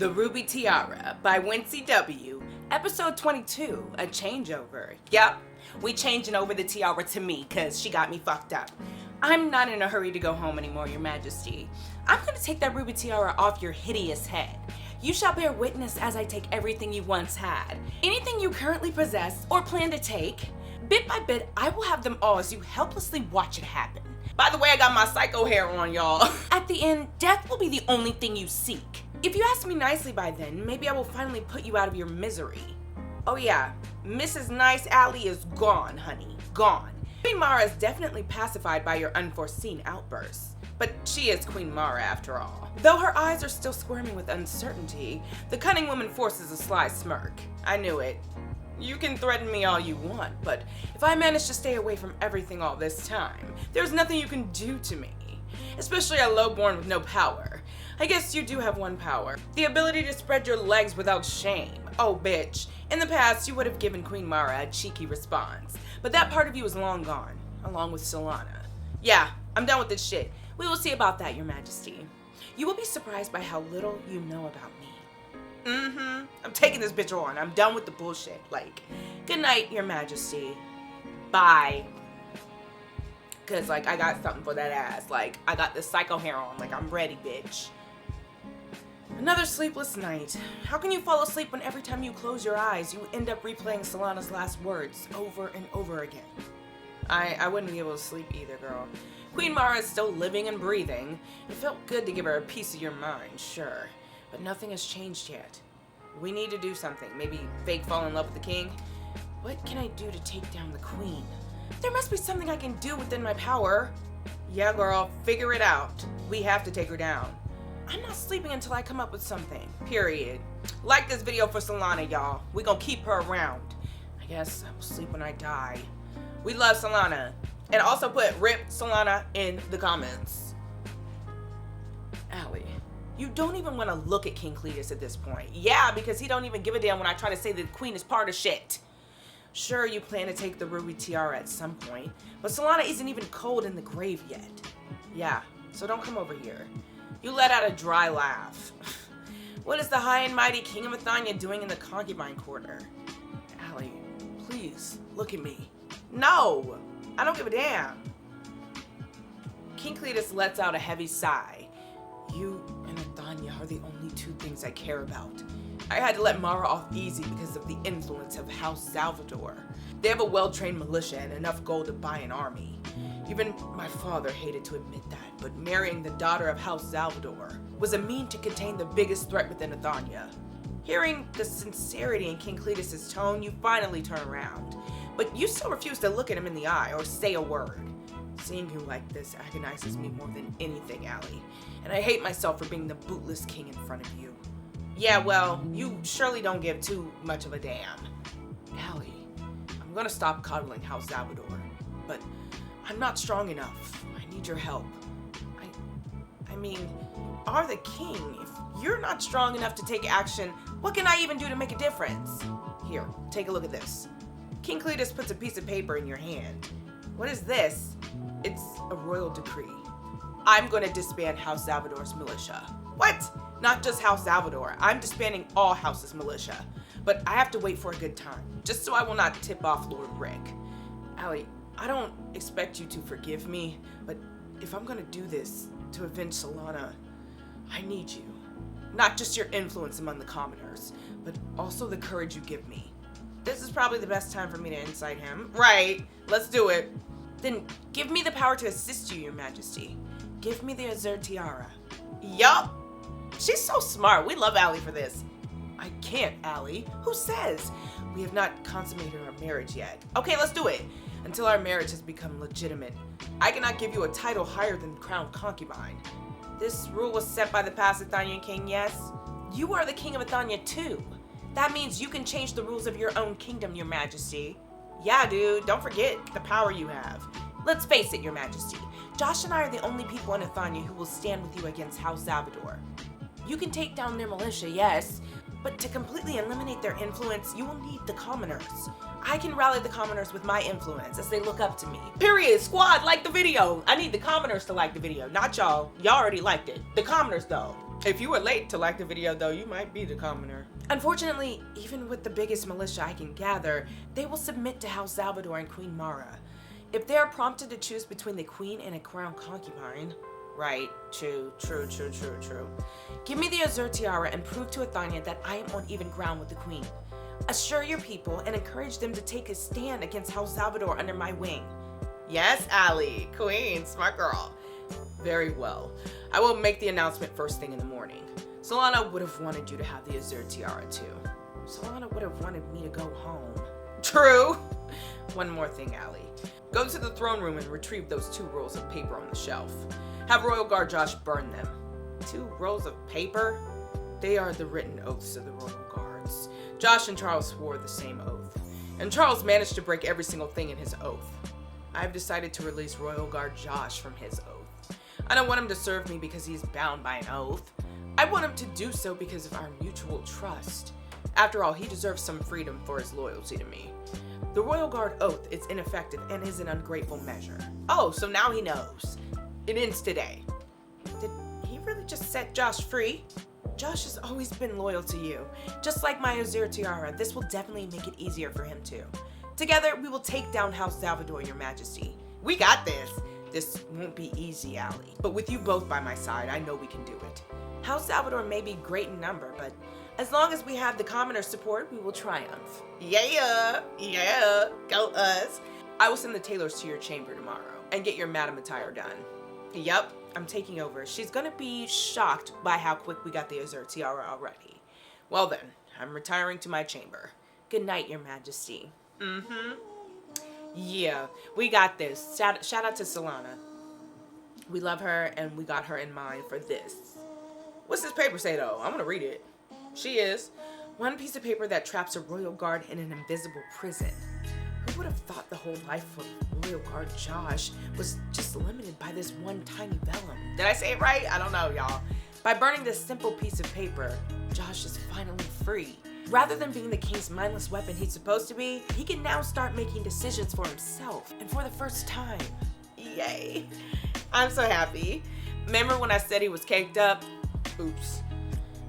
The Ruby Tiara by Wincy W. Episode 22, a changeover. Yep, we changing over the tiara to me because she got me fucked up. I'm not in a hurry to go home anymore, Your Majesty. I'm going to take that ruby tiara off your hideous head. You shall bear witness as I take everything you once had. Anything you currently possess or plan to take, bit by bit, I will have them all as you helplessly watch it happen. By the way, I got my psycho hair on, y'all. At the end, death will be the only thing you seek. If you ask me nicely by then, maybe I will finally put you out of your misery. Oh yeah, Mrs. Nice Alley is gone, honey, gone. Queen Mara is definitely pacified by your unforeseen outbursts. But she is Queen Mara after all. Though her eyes are still squirming with uncertainty, the cunning woman forces a sly smirk. I knew it. You can threaten me all you want, but if I manage to stay away from everything all this time, there's nothing you can do to me. Especially a lowborn with no power. I guess you do have one power. The ability to spread your legs without shame. Oh bitch. In the past, you would have given Queen Mara a cheeky response. But that part of you is long gone, along with Solana. Yeah, I'm done with this shit. We will see about that, Your Majesty. You will be surprised by how little you know about me. I'm taking this bitch on. I'm done with the bullshit. Like, good night, Your Majesty. Bye. Cause like, I got something for that ass. Like, I got this psycho hair on. Like, I'm ready, bitch. Another sleepless night. How can you fall asleep when every time you close your eyes, you end up replaying Solana's last words over and over again? I wouldn't be able to sleep either, girl. Queen Mara is still living and breathing. It felt good to give her a piece of your mind, sure. But nothing has changed yet. We need to do something. Maybe fake fall in love with the king? What can I do to take down the queen? There must be something I can do within my power. Yeah, girl, figure it out. We have to take her down. I'm not sleeping until I come up with something. Period. Like this video for Solana, y'all. We gonna keep her around. I guess I will sleep when I die. We love Solana. And also put RIP Solana in the comments. Allie, you don't even want to look at King Cletus at this point. Yeah, because he don't even give a damn when I try to say that the queen is part of shit. Sure, you plan to take the ruby tiara at some point, but Solana isn't even cold in the grave yet. Yeah, so don't come over here. You let out a dry laugh. What is the high and mighty King of Athania doing in the concubine quarter? Allie, please, look at me. No, I don't give a damn. King Cletus lets out a heavy sigh. You and Athania are the only two things I care about. I had to let Mara off easy because of the influence of House Salvador. They have a well-trained militia and enough gold to buy an army. Even my father hated to admit that, but marrying the daughter of House Salvador was a mean to contain the biggest threat within Athania. Hearing the sincerity in King Cletus' tone, you finally turn around. But you still refuse to look at him in the eye or say a word. Seeing you like this agonizes me more than anything, Allie. And I hate myself for being the bootless king in front of you. Yeah, well, you surely don't give too much of a damn. Allie, I'm gonna stop coddling House Salvador, but I'm not strong enough. I need your help. I mean, you are the king. If you're not strong enough to take action, what can I even do to make a difference? Here, take a look at this. King Cletus puts a piece of paper in your hand. What is this? It's a royal decree. I'm gonna disband House Salvador's militia. What? Not just House Salvador. I'm disbanding all House's militia. But I have to wait for a good time, just so I will not tip off Lord Rick. Allie, I don't expect you to forgive me, but if I'm gonna do this to avenge Solana, I need you. Not just your influence among the commoners, but also the courage you give me. This is probably the best time for me to incite him. Right, let's do it. Then give me the power to assist you, Your Majesty. Give me the Azure Tiara. Yup. She's so smart. We love Allie for this. I can't, Allie. Who says? We have not consummated our marriage yet. Okay, let's do it. Until our marriage has become legitimate, I cannot give you a title higher than crown concubine. This rule was set by the past Athanian king, yes? You are the king of Athania too. That means you can change the rules of your own kingdom, Your Majesty. Yeah, dude, don't forget the power you have. Let's face it, Your Majesty. Josh and I are the only people in Athania who will stand with you against House Salvador. You can take down their militia, yes, but to completely eliminate their influence, you will need the commoners. I can rally the commoners with my influence as they look up to me. Period. Squad, like the video. I need the commoners to like the video, not y'all. Y'all already liked it. The commoners, though. If you were late to like the video though, you might be the commoner. Unfortunately, even with the biggest militia I can gather, they will submit to House Salvador and Queen Mara. If they are prompted to choose between the queen and a crown concubine, right, true. Give me the Azure Tiara and prove to Athania that I am on even ground with the queen. Assure your people and encourage them to take a stand against House Salvador under my wing. Yes, Allie, queen, smart girl. Very well. I will make the announcement first thing in the morning. Solana would have wanted you to have the Azure Tiara too. Solana would have wanted me to go home. True. One more thing, Allie. Go to the throne room and retrieve those 2 rolls of paper on the shelf. Have Royal Guard Josh burn them. 2 rolls of paper? They are the written oaths of the Royal Guards. Josh and Charles swore the same oath, and Charles managed to break every single thing in his oath. I've decided to release Royal Guard Josh from his oath. I don't want him to serve me because he's bound by an oath. I want him to do so because of our mutual trust. After all, he deserves some freedom for his loyalty to me. The Royal Guard oath is ineffective and is an ungrateful measure. Oh, so now he knows. It ends today. Did he really just set Josh free? Josh has always been loyal to you. Just like my Azure Tiara, this will definitely make it easier for him too. Together, we will take down House Salvador, Your Majesty. We got this. This won't be easy, Allie. But with you both by my side, I know we can do it. House Salvador may be great in number, but as long as we have the commoner's support, we will triumph. Yeah, go us. I will send the tailors to your chamber tomorrow and get your madam attire done. Yep, I'm taking over. She's gonna be shocked by how quick we got the Azure Tiara already. Well then, I'm retiring to my chamber. Good night, Your Majesty. Yeah, we got this. Shout out to Solana. We love her and we got her in mind for this. What's this paper say though? I'm gonna read it. She is. One piece of paper that traps a royal guard in an invisible prison. Who would have thought the whole life of Royal Guard Josh was just limited by this one tiny vellum? Did I say it right? I don't know, y'all. By burning this simple piece of paper, Josh is finally free. Rather than being the king's mindless weapon he's supposed to be, he can now start making decisions for himself, and for the first time. Yay. I'm so happy. Remember when I said he was caked up? Oops.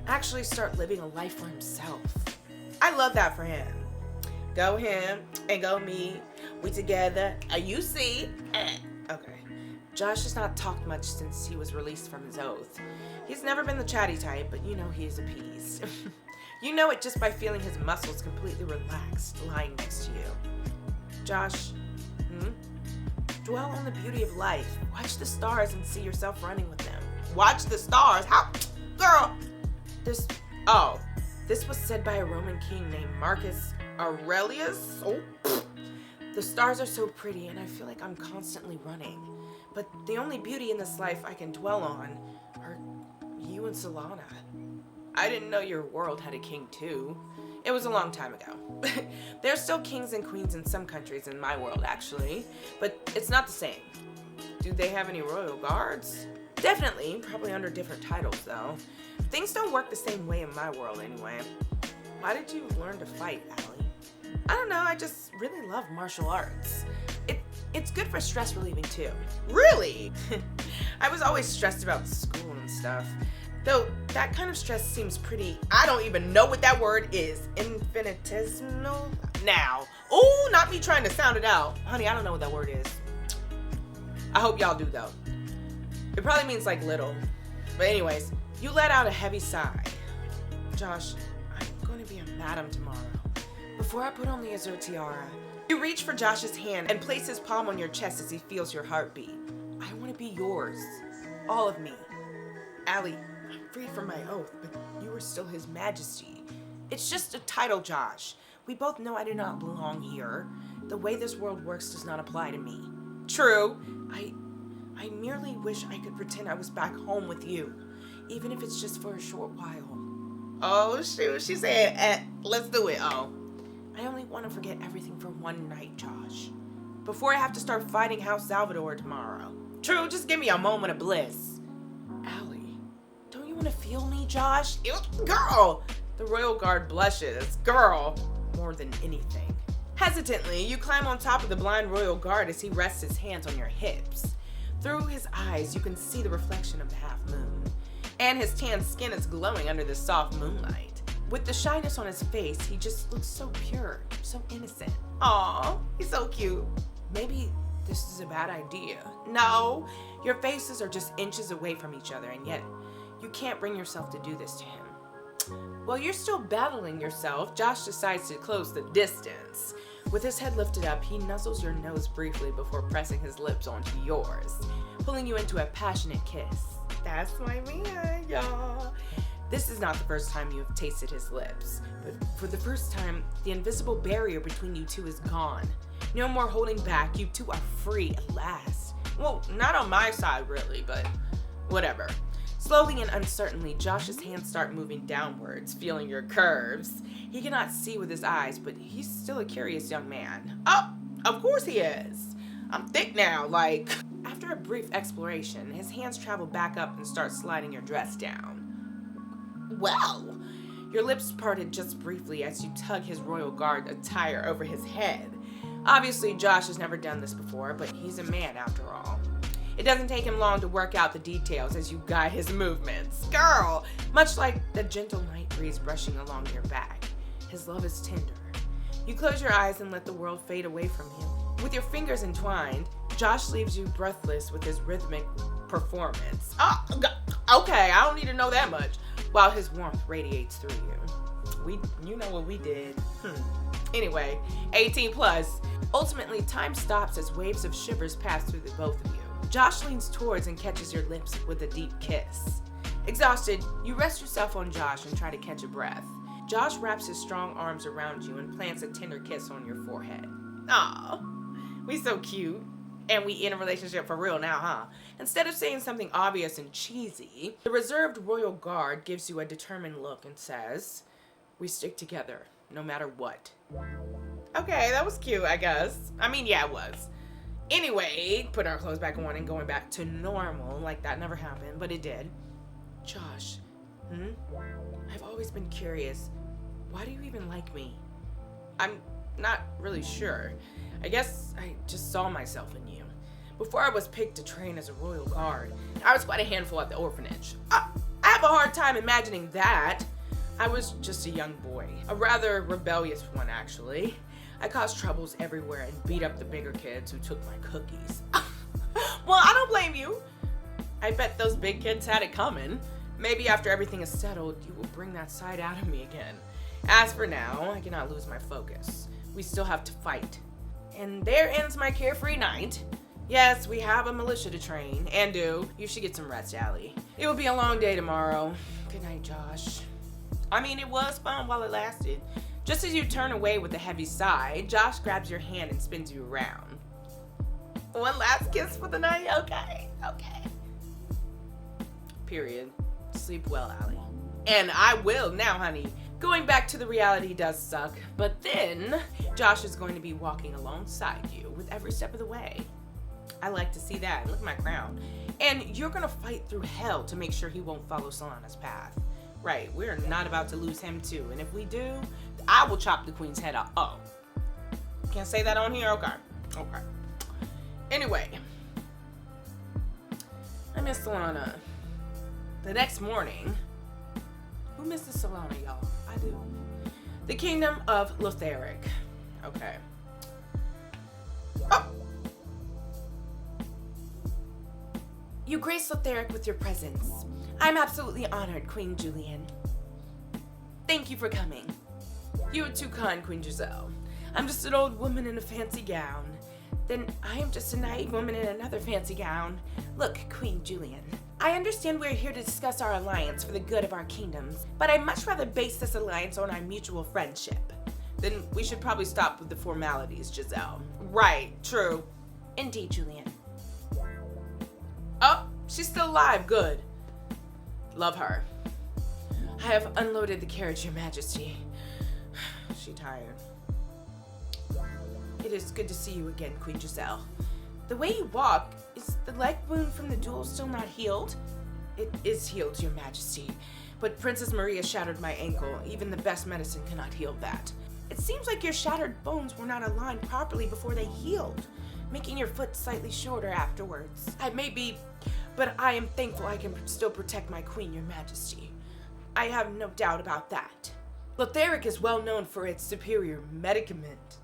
Actually start living a life for himself. I love that for him. Go him and go me. We together. You see. Okay. Josh has not talked much since he was released from his oath. He's never been the chatty type, but you know he is appeased. You know it just by feeling his muscles completely relaxed lying next to you. Josh, dwell on the beauty of life. Watch the stars and see yourself running with them. Watch the stars? How? Girl! This was said by a Roman king named Marcus Aurelius. Oh. The stars are so pretty and I feel like I'm constantly running. But the only beauty in this life I can dwell on are you and Solana. I didn't know your world had a king too. It was a long time ago. There's still kings and queens in some countries in my world actually, but it's not the same. Do they have any royal guards? Definitely, probably under different titles though. Things don't work the same way in my world anyway. Why did you learn to fight, Allie? I don't know, I just really love martial arts. It's good for stress relieving too. Really? I was always stressed about school and stuff. Though that kind of stress seems pretty, I don't even know what that word is. Infinitesimal? Now. Ooh, not me trying to sound it out. Honey, I don't know what that word is. I hope y'all do though. It probably means like little. But anyways, you let out a heavy sigh. Josh, I'm going to be a madam tomorrow. Before I put on the Azure Tiara, you reach for Josh's hand and place his palm on your chest as he feels your heartbeat. I want to be yours. All of me. Allie, I'm free from my oath, but you are still His Majesty. It's just a title, Josh. We both know I do not belong here. The way this world works does not apply to me. True. I merely wish I could pretend I was back home with you, even if it's just for a short while. Oh, shoot. She said, let's do it. Oh. I only want to forget everything for one night, Josh. Before I have to start fighting House Salvador tomorrow. True, just give me a moment of bliss. Allie, don't you want to feel me, Josh? Girl! The Royal Guard blushes. Girl, more than anything. Hesitantly, you climb on top of the blind Royal Guard as he rests his hands on your hips. Through his eyes, you can see the reflection of the half moon. and his tan skin is glowing under the soft moonlight. With the shyness on his face, he just looks so pure, so innocent. Aw, he's so cute. Maybe this is a bad idea. No, your faces are just inches away from each other, and yet you can't bring yourself to do this to him. While you're still battling yourself, Josh decides to close the distance. With his head lifted up, he nuzzles your nose briefly before pressing his lips onto yours, pulling you into a passionate kiss. That's my man, y'all. This is not the first time you have tasted his lips, but for the first time, the invisible barrier between you two is gone. No more holding back, you two are free at last. Well, not on my side really, but whatever. Slowly and uncertainly, Josh's hands start moving downwards, feeling your curves. He cannot see with his eyes, but he's still a curious young man. Oh, of course he is. I'm thick now, like. After a brief exploration, his hands travel back up and start sliding your dress down. Well, your lips parted just briefly as you tug his royal guard attire over his head. Obviously, Josh has never done this before, but he's a man after all. It doesn't take him long to work out the details as you guide his movements. Girl, much like the gentle night breeze brushing along your back, his love is tender. You close your eyes and let the world fade away from you. With your fingers entwined, Josh leaves you breathless with his rhythmic performance. Oh, okay, I don't need to know that much. While his warmth radiates through you. You know what we did. Anyway, 18 plus. Ultimately, time stops as waves of shivers pass through the both of you. Josh leans towards and catches your lips with a deep kiss. Exhausted, you rest yourself on Josh and try to catch a breath. Josh wraps his strong arms around you and plants a tender kiss on your forehead. Aw, we so cute. And we in a relationship for real now, huh? Instead of saying something obvious and cheesy, the reserved royal guard gives you a determined look and says, "We stick together, no matter what." Okay, that was cute, I guess. I mean, yeah, it was. Anyway, put our clothes back on and going back to normal, like that never happened, but it did. Josh, I've always been curious. Why do you even like me? I'm not really sure. I guess I just saw myself in you. Before I was picked to train as a royal guard, I was quite a handful at the orphanage. I have a hard time imagining that. I was just a young boy, a rather rebellious one actually. I caused troubles everywhere and beat up the bigger kids who took my cookies. Well, I don't blame you. I bet those big kids had it coming. Maybe after everything is settled, you will bring that side out of me again. As for now, I cannot lose my focus. We still have to fight. And there ends my carefree night. Yes, we have a militia to train and do. You should get some rest, Allie. It will be a long day tomorrow. Good night, Josh. I mean, it was fun while it lasted. Just as you turn away with a heavy sigh, Josh grabs your hand and spins you around. One last kiss for the night? Okay. Period. Sleep well, Allie. And I will now, honey. Going back to the reality does suck, but then Josh is going to be walking alongside you with every step of the way. I like to see that. Look at my crown. And you're going to fight through hell to make sure he won't follow Solana's path. Right, we're not about to lose him too. And if we do, I will chop the queen's head off. Oh, can't say that on here? Okay. Anyway, I miss Solana. The next morning, who misses Solana, y'all? I do. The kingdom of Lotharic. Okay. Oh! You grace Lotharic with your presence. I'm absolutely honored, Queen Julian. Thank you for coming. You are too kind, Queen Giselle. I'm just an old woman in a fancy gown. Then I am just a naive woman in another fancy gown. Look, Queen Julian, I understand we're here to discuss our alliance for the good of our kingdoms, but I'd much rather base this alliance on our mutual friendship. Then we should probably stop with the formalities, Giselle. Right, true. Indeed, Julian. Oh, she's still alive, good. Love her. I have unloaded the carriage, Your Majesty. She tired. It is good to see you again, Queen Giselle. The way you walk, is the leg wound from the duel still not healed? It is healed, Your Majesty, but Princess Maria shattered my ankle. Even the best medicine cannot heal that. It seems like your shattered bones were not aligned properly before they healed. making your foot slightly shorter afterwards. I may be, but I am thankful I can still protect my queen, your majesty. I have no doubt about that. Lotharic is well known for its superior medicament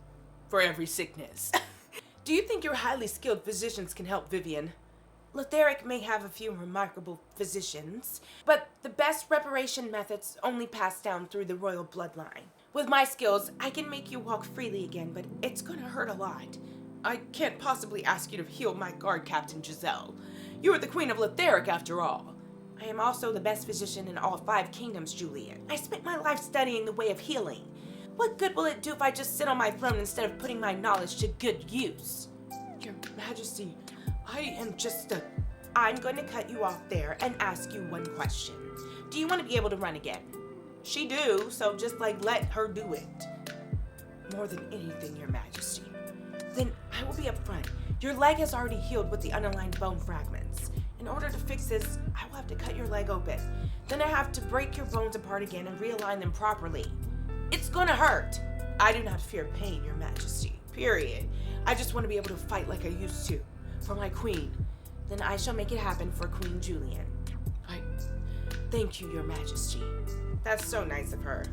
for every sickness. Do you think your highly skilled physicians can help Vivian? Lotharic may have a few remarkable physicians, but the best reparation methods only pass down through the royal bloodline. With my skills, I can make you walk freely again, but it's gonna hurt a lot. I can't possibly ask you to heal my guard captain, Giselle. You are the queen of Lotharic after all. I am also the best physician in all 5 kingdoms, Julian. I spent my life studying the way of healing. What good will it do if I just sit on my throne instead of putting my knowledge to good use? Your Majesty, I'm going to cut you off there and ask you one question. Do you want to be able to run again? She do, so just let her do it. More than anything, your Majesty. Then I will be upfront. Your leg has already healed with the unaligned bone fragments. In order to fix this, I will have to cut your leg open. Then I have to break your bones apart again and realign them properly. It's gonna hurt. I do not fear pain, your Majesty. Period. I just want to be able to fight like I used to. For my queen. Then I shall make it happen for Queen Julian. Thank you, your Majesty. That's so nice of her.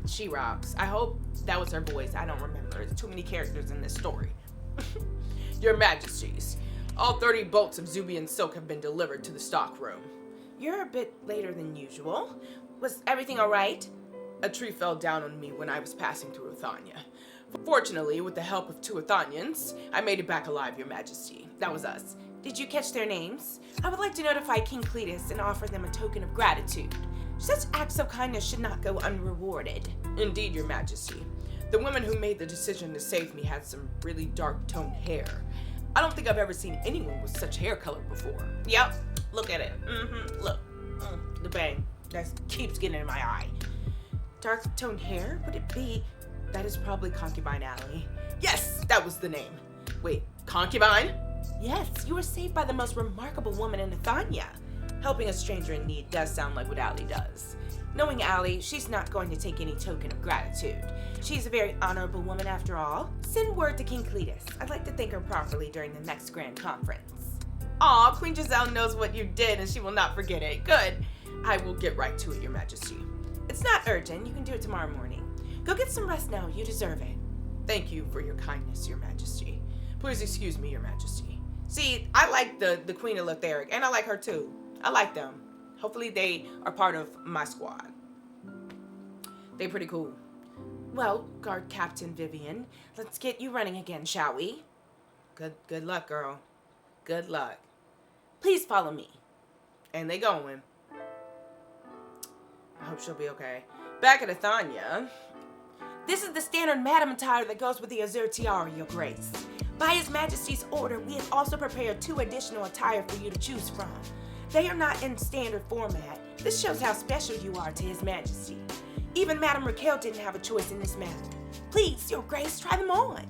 She rocks. I hope that was her voice. I don't remember. There's too many characters in this story. Your Majesties, all 30 bolts of Zubian silk have been delivered to the stockroom. You're a bit later than usual. Was everything all right? A tree fell down on me when I was passing through Athania. Fortunately, with the help of 2 Athanians, I made it back alive, your Majesty. That was us. Did you catch their names? I would like to notify King Cletus and offer them a token of gratitude. Such acts of kindness should not go unrewarded. Indeed, your Majesty. The woman who made the decision to save me had some really dark-toned hair. I don't think I've ever seen anyone with such hair color before. Yep, look at it. Look. The bang. That keeps getting in my eye. Dark-toned hair? Would it be? That is probably Concubine Alley. Yes, that was the name. Wait, Concubine? Yes, you were saved by the most remarkable woman in Athania. Helping a stranger in need does sound like what Allie does. Knowing Allie, she's not going to take any token of gratitude. She's a very honorable woman after all. Send word to King Cletus. I'd like to thank her properly during the next grand conference. Aw, Queen Giselle knows what you did and she will not forget it. Good. I will get right to it, your Majesty. It's not urgent. You can do it tomorrow morning. Go get some rest now. You deserve it. Thank you for your kindness, your Majesty. Please excuse me, your Majesty. See, I like the Queen of Lotharic, and I like her too. I like them. Hopefully they are part of my squad. They're pretty cool. Well, Guard Captain Vivian, let's get you running again, shall we? Good luck, girl. Good luck. Please follow me. And they going. I hope she'll be okay. Back at Athania. This is the standard madam attire that goes with the Azure Tiara, your grace. By His Majesty's order, we have also prepared 2 additional attire for you to choose from. They are not in standard format. This shows how special you are to His Majesty. Even Madame Raquel didn't have a choice in this matter. Please, your grace, try them on.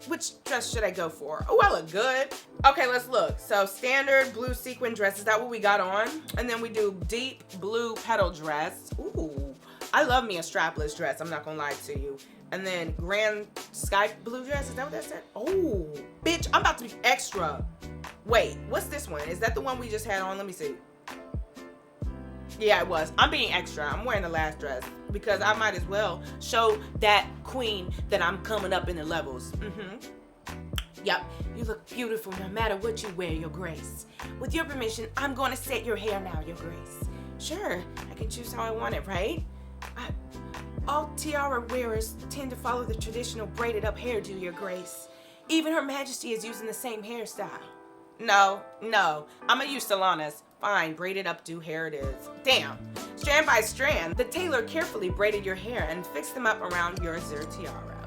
Which dress should I go for? Oh, I look good. Okay, let's look. So standard blue sequin dress, is that what we got on? And then we do deep blue petal dress. Ooh, I love me a strapless dress, I'm not gonna lie to you. And then grand sky blue dress, is that what that said? Oh, bitch, I'm about to be extra. Wait, what's this one? Is that the one we just had on? Let me see. Yeah, it was. I'm being extra. I'm wearing the last dress because I might as well show that queen that I'm coming up in the levels. Yep, you look beautiful no matter what you wear, your grace. With your permission, I'm going to set your hair now, your grace. Sure, I can choose how I want it, right? All tiara wearers tend to follow the traditional braided up hairdo, your grace. Even Her Majesty is using the same hairstyle. No, I'm gonna use Solana's. Fine, braided updo hair it is. Damn. Strand by strand, the tailor carefully braided your hair and fixed them up around your Azure tiara.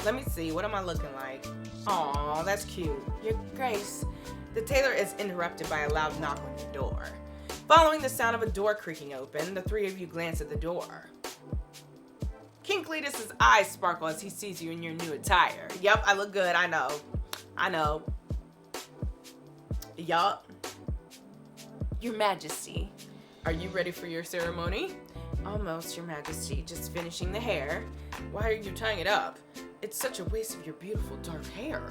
Let me see, what am I looking like? Aw, that's cute. Your grace. The tailor is interrupted by a loud knock on your door. Following the sound of a door creaking open, the 3 of you glance at the door. King Cletus' eyes sparkle as he sees you in your new attire. Yup, I look good, I know. Yup. Your Majesty, are you ready for your ceremony? Almost, Your Majesty, just finishing the hair. Why are you tying it up? It's such a waste of your beautiful dark hair.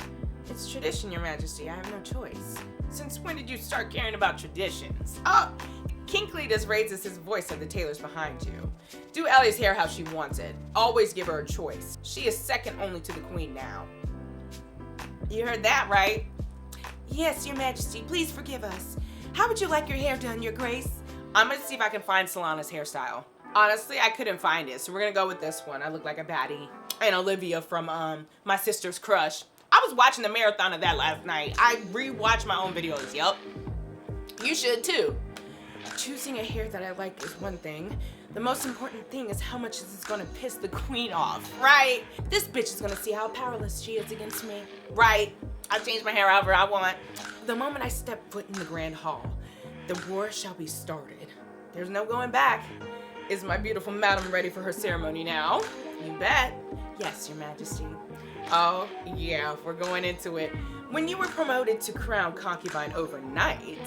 It's tradition, Your Majesty. I have no choice. Since when did you start caring about traditions? Oh, King Cletus raises his voice at the tailors behind you. Do Ellie's hair how she wants it. Always give her a choice. She is second only to the queen now. You heard that, right? Yes, Your Majesty. Please forgive us. How would you like your hair done, Your Grace? I'm gonna see if I can find Solana's hairstyle. Honestly, I couldn't find it, so we're gonna go with this one. I look like a baddie. And Olivia from My Sister's Crush. I was watching the marathon of that last night. I rewatched my own videos, yup. You should too. Choosing a hair that I like is one thing. The most important thing is how much this is gonna piss the queen off, right? This bitch is gonna see how powerless she is against me, right? I'll change my hair however I want. The moment I step foot in the grand hall, the war shall be started. There's no going back. Is my beautiful madam ready for her ceremony now? You bet. Yes, Your Majesty. Oh, yeah, we're going into it. When you were promoted to crown concubine overnight,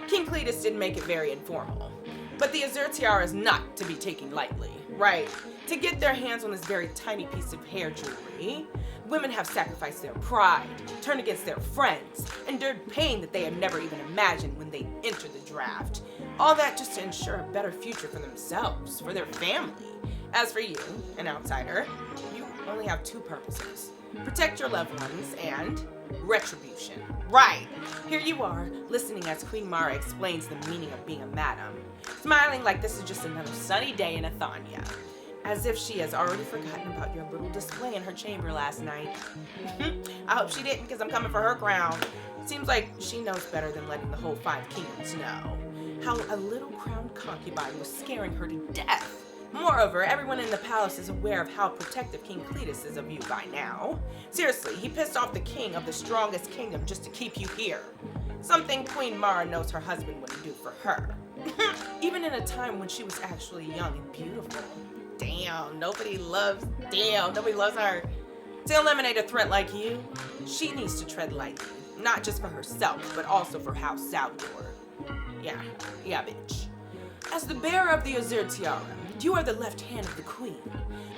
King Cletus did make it very informal. But the azure tiara is not to be taken lightly, right? To get their hands on this very tiny piece of hair jewelry, women have sacrificed their pride, turned against their friends, endured pain that they had never even imagined when they entered the draft. All that just to ensure a better future for themselves, for their family. As for you, an outsider, you only have two purposes. Protect your loved ones and retribution. Right. Here you are, listening as Queen Mara explains the meaning of being a madam, smiling like this is just another sunny day in Athania, as if she has already forgotten about your little display in her chamber last night. I hope she didn't, because I'm coming for her crown. Seems like she knows better than letting the whole 5 kingdoms know how a little crowned concubine was scaring her to death. Moreover, everyone in the palace is aware of how protective King Cletus is of you by now. Seriously, he pissed off the king of the strongest kingdom just to keep you here. Something Queen Mara knows her husband wouldn't do for her. Even in a time when she was actually young and beautiful. Damn, nobody loves her. To eliminate a threat like you, she needs to tread lightly. Not just for herself, but also for House Salvador. Yeah, bitch. As the bearer of the azure tiara, you are the left hand of the queen.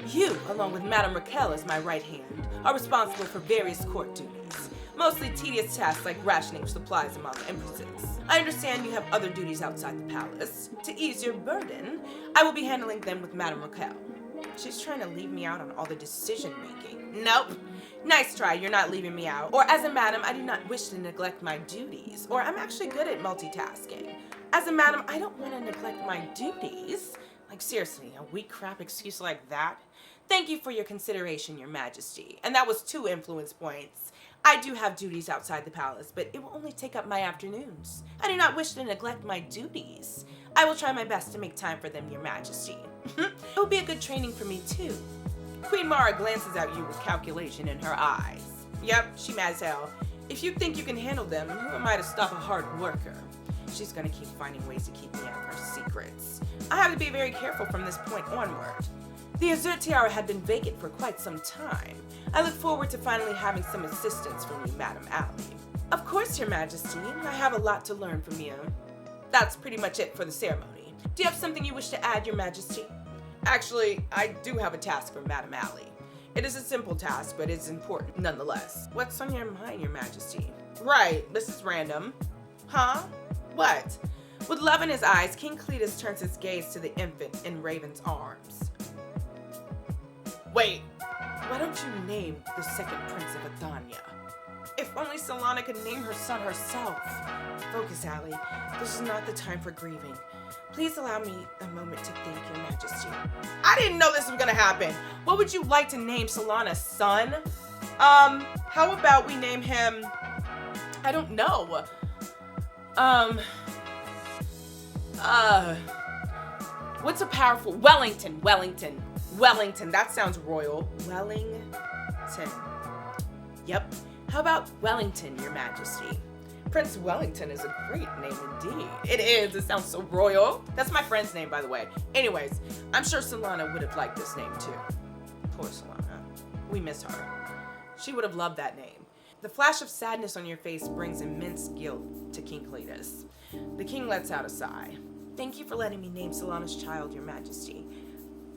You, along with Madame Raquel as my right hand, are responsible for various court duties, mostly tedious tasks like rationing supplies among empresses. I understand you have other duties outside the palace. To ease your burden, I will be handling them with Madame Raquel. She's trying to leave me out on all the decision-making. Nope. Nice try, you're not leaving me out. Or as a madam, I do not wish to neglect my duties. Or I'm actually good at multitasking. As a madam, I don't want to neglect my duties. Like seriously, a weak crap excuse like that? Thank you for your consideration, Your Majesty. And that was 2 influence points. I do have duties outside the palace, but it will only take up my afternoons. I do not wish to neglect my duties. I will try my best to make time for them, Your Majesty. It will be a good training for me, too. Queen Mara glances at you with calculation in her eyes. Yep, she mad as hell. If you think you can handle them, who am I to stop a hard worker? She's gonna keep finding ways to keep me out of her secrets. I have to be very careful from this point onward. The azure tiara had been vacant for quite some time. I look forward to finally having some assistance from you, Madame Allie. Of course, Your Majesty. I have a lot to learn from you. That's pretty much it for the ceremony. Do you have something you wish to add, Your Majesty? Actually, I do have a task for Madame Allie. It is a simple task, but it's important nonetheless. What's on your mind, Your Majesty? Right, this is random. Huh? What? With love in his eyes, King Cletus turns his gaze to the infant in Raven's arms. Wait, why don't you name the second prince of Athania? If only Solana could name her son herself. Focus, Allie. This is not the time for grieving. Please allow me a moment to thank Your Majesty. I didn't know this was gonna happen. What would you like to name Solana's son? How about we name him, I don't know. What's a powerful, Wellington, that sounds royal. Wellington. Yep. How about Wellington, Your Majesty? Prince Wellington is a great name indeed. It is, it sounds so royal. That's my friend's name, by the way. Anyways, I'm sure Solana would have liked this name too. Poor Solana. We miss her. She would have loved that name. The flash of sadness on your face brings immense guilt to King Cletus. The king lets out a sigh. Thank you for letting me name Solana's child, Your Majesty.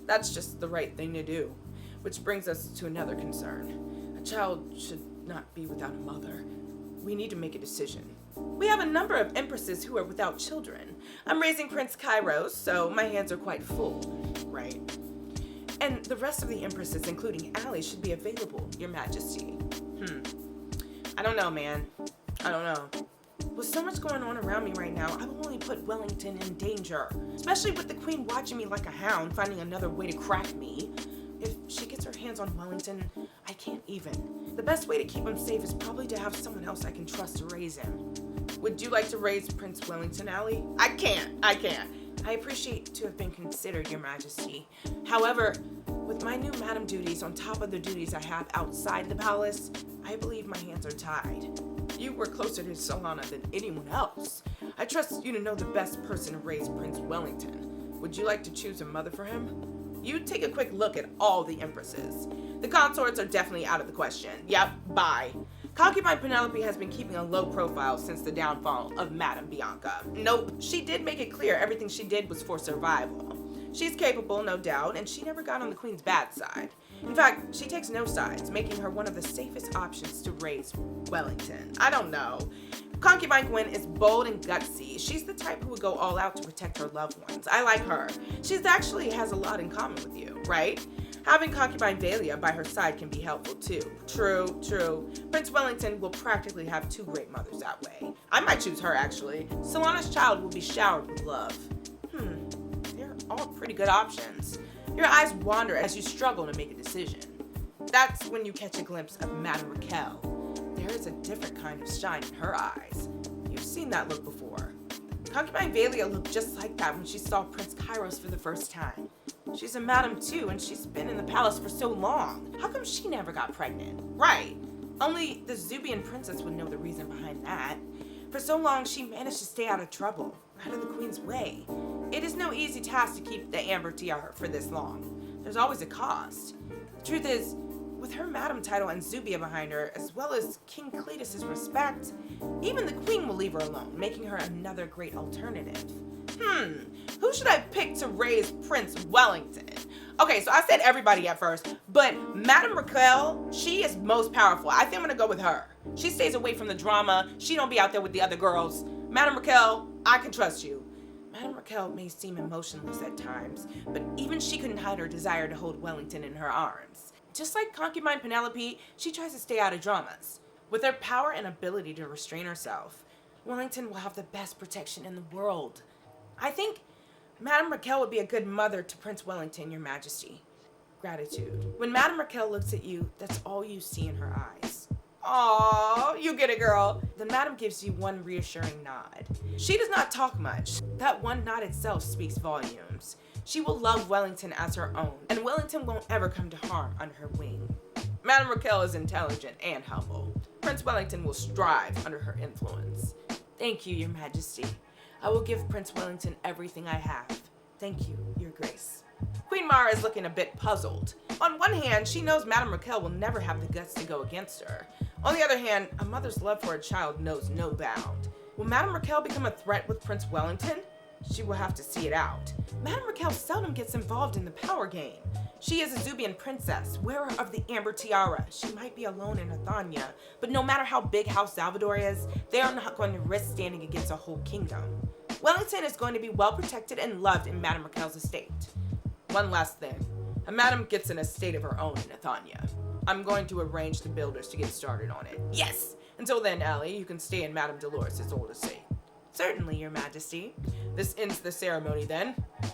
That's just the right thing to do. Which brings us to another concern. A child should not be without a mother. We need to make a decision. We have a number of empresses who are without children. I'm raising Prince Kairos, so my hands are quite full, right? And the rest of the empresses, including Allie, should be available, Your Majesty. I don't know, man. I don't know. With so much going on around me right now, I will only put Wellington in danger. Especially with the Queen watching me like a hound, finding another way to crack me. If she gets her hands on Wellington, I can't even. The best way to keep him safe is probably to have someone else I can trust to raise him. Would you like to raise Prince Wellington, Allie? I can't. I appreciate to have been considered, Your Majesty. However, with my new madam duties on top of the duties I have outside the palace, I believe my hands are tied. You were closer to Solana than anyone else. I trust you to know the best person to raise Prince Wellington. Would you like to choose a mother for him? You take a quick look at all the empresses. The consorts are definitely out of the question. Yep, bye. Concubine Penelope has been keeping a low profile since the downfall of Madame Bianca. Nope, she did make it clear everything she did was for survival. She's capable, no doubt, and she never got on the Queen's bad side. In fact, she takes no sides, making her one of the safest options to raise Wellington. I don't know. Concubine Gwen is bold and gutsy. She's the type who would go all out to protect her loved ones. I like her. She's actually has a lot in common with you, right? Having Concubine Valia by her side can be helpful too. True. Prince Wellington will practically have two great mothers that way. I might choose her actually. Solana's child will be showered with love. They're all pretty good options. Your eyes wander as you struggle to make a decision. That's when you catch a glimpse of Madame Raquel. There is a different kind of shine in her eyes. You've seen that look before. Concubine Valia looked just like that when she saw Prince Kairos for the first time. She's a madam too, and she's been in the palace for so long. How come she never got pregnant? Right. Only the Zubian princess would know the reason behind that. For so long, she managed to stay out of trouble, out of the Queen's way. It is no easy task to keep the amber tiara for this long. There's always a cost. The truth is, with her madam title and Zubia behind her, as well as King Cletus's respect, even the Queen will leave her alone, making her another great alternative. Who should I pick to raise Prince Wellington? Okay, so I said everybody at first, but Madame Raquel, she is most powerful. I think I'm gonna go with her. She stays away from the drama. She don't be out there with the other girls. Madame Raquel, I can trust you. Madame Raquel may seem emotionless at times, but even she couldn't hide her desire to hold Wellington in her arms. Just like Concubine Penelope, she tries to stay out of dramas. With her power and ability to restrain herself, Wellington will have the best protection in the world. I think Madame Raquel would be a good mother to Prince Wellington, Your Majesty. Gratitude. When Madame Raquel looks at you, that's all you see in her eyes. Aww, you get it, girl. Then Madame gives you one reassuring nod. She does not talk much. That one nod itself speaks volumes. She will love Wellington as her own, and Wellington won't ever come to harm under her wing. Madame Raquel is intelligent and humble. Prince Wellington will strive under her influence. Thank you, Your Majesty. I will give Prince Wellington everything I have. Thank you, Your Grace. Queen Mara is looking a bit puzzled. On one hand, she knows Madame Raquel will never have the guts to go against her. On the other hand, a mother's love for a child knows no bound. Will Madame Raquel become a threat with Prince Wellington? She will have to see it out. Madame Raquel seldom gets involved in the power game. She is a Zubian princess, wearer of the amber tiara. She might be alone in Athania, but no matter how big House Salvador is, they are not going to risk standing against a whole kingdom. Wellington is going to be well protected and loved in Madame Raquel's estate. One last thing. A madam gets an estate of her own in Athania. I'm going to arrange the builders to get started on it. Yes! Until then, Allie, you can stay in Madame Dolores' old estate. Certainly, Your Majesty. This ends the ceremony then.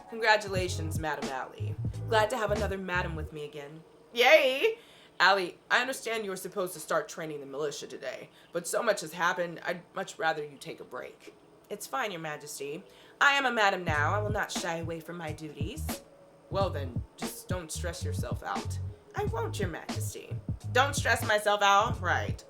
Congratulations, Madame Allie. Glad to have another madam with me again. Yay! Allie, I understand you were supposed to start training the militia today, but so much has happened, I'd much rather you take a break. It's fine, Your Majesty. I am a madam now. I will not shy away from my duties. Well then, just don't stress yourself out. I won't, Your Majesty. Don't stress myself out? Right.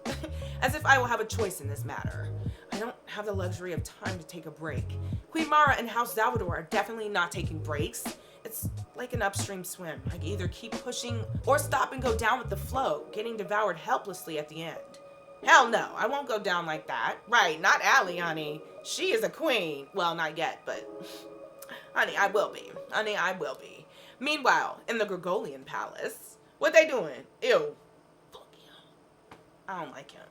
As if I will have a choice in this matter. I don't have the luxury of time to take a break. Queen Mara and House Salvador are definitely not taking breaks. It's like an upstream swim. I can either keep pushing or stop and go down with the flow, getting devoured helplessly at the end. Hell no, I won't go down like that. Right, not Allie, honey. She is a queen. Well, not yet, but honey, I will be. Honey, I will be. Meanwhile, in the Gregorian Palace, what they doing? Ew. Fuck yeah. I don't like him.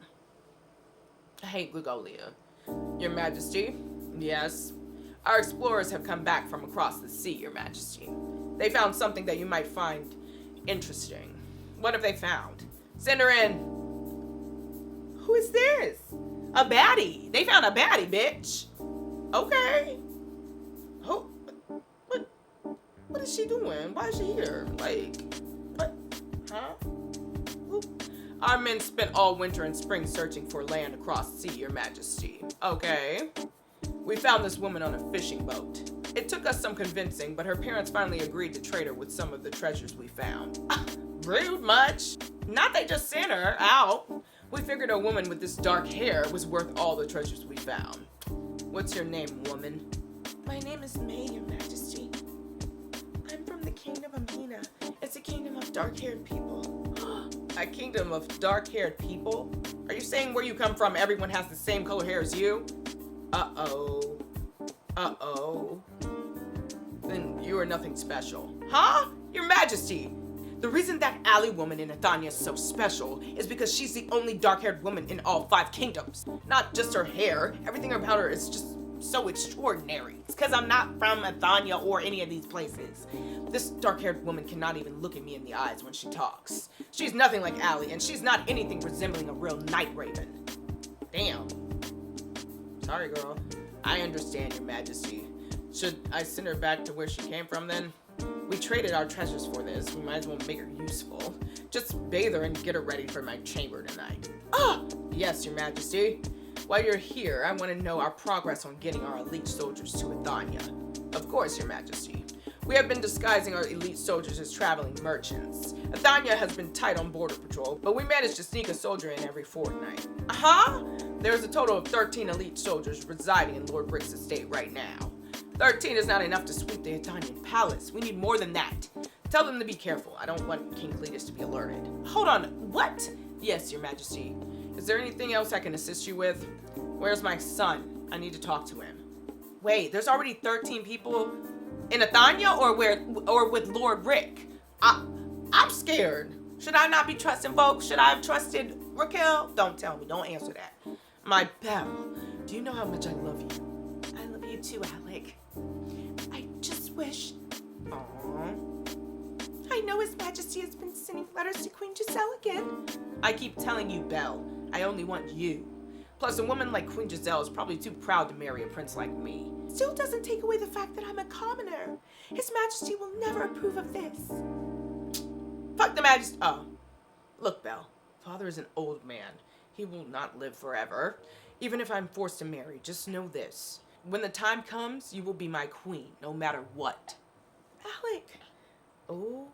I hate Glugolia. Your Majesty, yes. Our explorers have come back from across the sea, Your Majesty. They found something that you might find interesting. What have they found? Send her in. Who is this? A baddie. They found a baddie, bitch. Okay. Oh, what is she doing? Why is she here? Like, what? Huh? Oop. Our men spent all winter and spring searching for land across the sea, Your Majesty. Okay. We found this woman on a fishing boat. It took us some convincing, but her parents finally agreed to trade her with some of the treasures we found. Rude much? Not they just sent her out. We figured a woman with this dark hair was worth all the treasures we found. What's your name, woman? My name is May, Your Majesty. I'm from the kingdom of Mina. It's a kingdom of dark-haired people. A kingdom of dark-haired people? Are you saying where you come from everyone has the same color hair as you? Uh-oh. Uh-oh. Then you are nothing special. Huh? Your Majesty! The reason that alley woman in Athania is so special is because she's the only dark-haired woman in all 5 kingdoms. Not just her hair, everything about her is just so extraordinary. It's because I'm not from Athania or any of these places. This dark-haired woman cannot even look at me in the eyes when she talks. She's nothing like Allie, and she's not anything resembling a real night raven. Damn. Sorry, girl. I understand, Your Majesty. Should I send her back to where she came from, then? We traded our treasures for this. We might as well make her useful. Just bathe her and get her ready for my chamber tonight. Ah! Yes, Your Majesty. While you're here, I want to know our progress on getting our elite soldiers to Athania. Of course, Your Majesty. We have been disguising our elite soldiers as traveling merchants. Athania has been tight on border patrol, but we managed to sneak a soldier in every fortnight. Huh? There's a total of 13 elite soldiers residing in Lord Rick's estate right now. 13 is not enough to sweep the Athanian palace. We need more than that. Tell them to be careful. I don't want King Cletus to be alerted. Hold on, what? Yes, Your Majesty. Is there anything else I can assist you with? Where's my son? I need to talk to him. Wait, there's already 13 people in Athania or with Lord Rick? I'm scared. Should I not be trusting folks? Should I have trusted Raquel? Don't tell me. Don't answer that. My Belle, do you know how much I love you? I love you too, Alec. I just wish... Aww. I know His Majesty has been sending letters to Queen Giselle again. I keep telling you, Belle, I only want you. Plus, a woman like Queen Giselle is probably too proud to marry a prince like me. Still doesn't take away the fact that I'm a commoner. His Majesty will never approve of this. Fuck the Majesty. Oh. Look, Belle, Father is an old man. He will not live forever. Even if I'm forced to marry, just know this. When the time comes, you will be my queen, no matter what. Alec. Oh.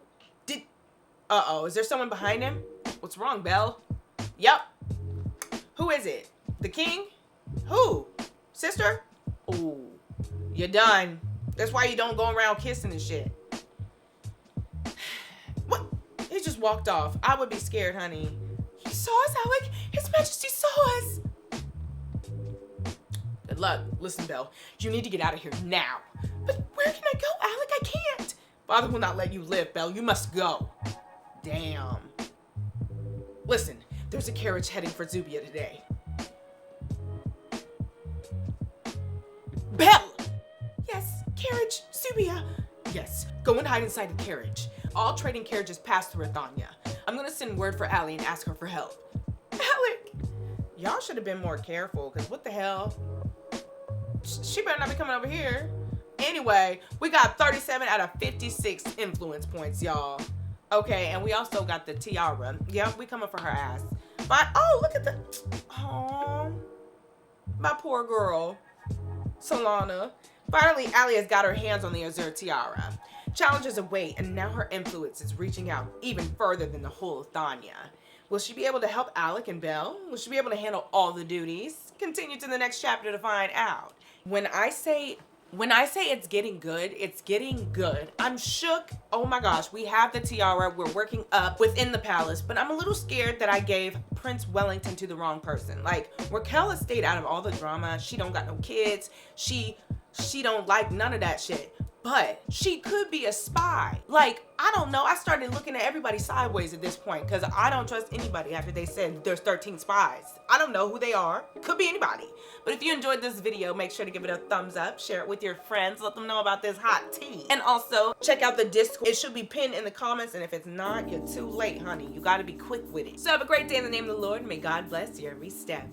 Uh-oh, is there someone behind him? What's wrong, Belle? Yep. Who is it? The king? Who? Sister? Oh, you're done. That's why you don't go around kissing and shit. What? He just walked off. I would be scared, honey. He saw us, Alec. His Majesty saw us. Good luck. Listen, Belle, you need to get out of here now. But where can I go, Alec? I can't. Father will not let you live, Belle. You must go. Damn. Listen, there's a carriage heading for Zubia today. Belle! Yes, carriage, Zubia. Yes, go and hide inside the carriage. All trading carriages pass through Athania. I'm gonna send word for Allie and ask her for help. Alec! Y'all should have been more careful, because what the hell? She better not be coming over here. Anyway, we got 37 out of 56 influence points, y'all. Okay, and we also got the tiara. Yep, we coming for her ass. But, oh, look at the... Oh, my poor girl. Solana. Finally, Allie has got her hands on the Azure tiara. Challenges await, and now her influence is reaching out even further than the whole of Athania. Will she be able to help Alec and Belle? Will she be able to handle all the duties? Continue to the next chapter to find out. When I say it's getting good, it's getting good. I'm shook. Oh my gosh, we have the tiara. We're working up within the palace, but I'm a little scared that I gave Prince Wellington to the wrong person. Like, Raquel has stayed out of all the drama. She don't got no kids. She don't like none of that shit. But she could be a spy. Like, I don't know. I started looking at everybody sideways at this point because I don't trust anybody after they said there's 13 spies. I don't know who they are. Could be anybody. But if you enjoyed this video, make sure to give it a thumbs up, share it with your friends, let them know about this hot tea. And also, check out the Discord. It should be pinned in the comments, and if it's not, you're too late, honey. You gotta be quick with it. So have a great day in the name of the Lord, and may God bless you every step.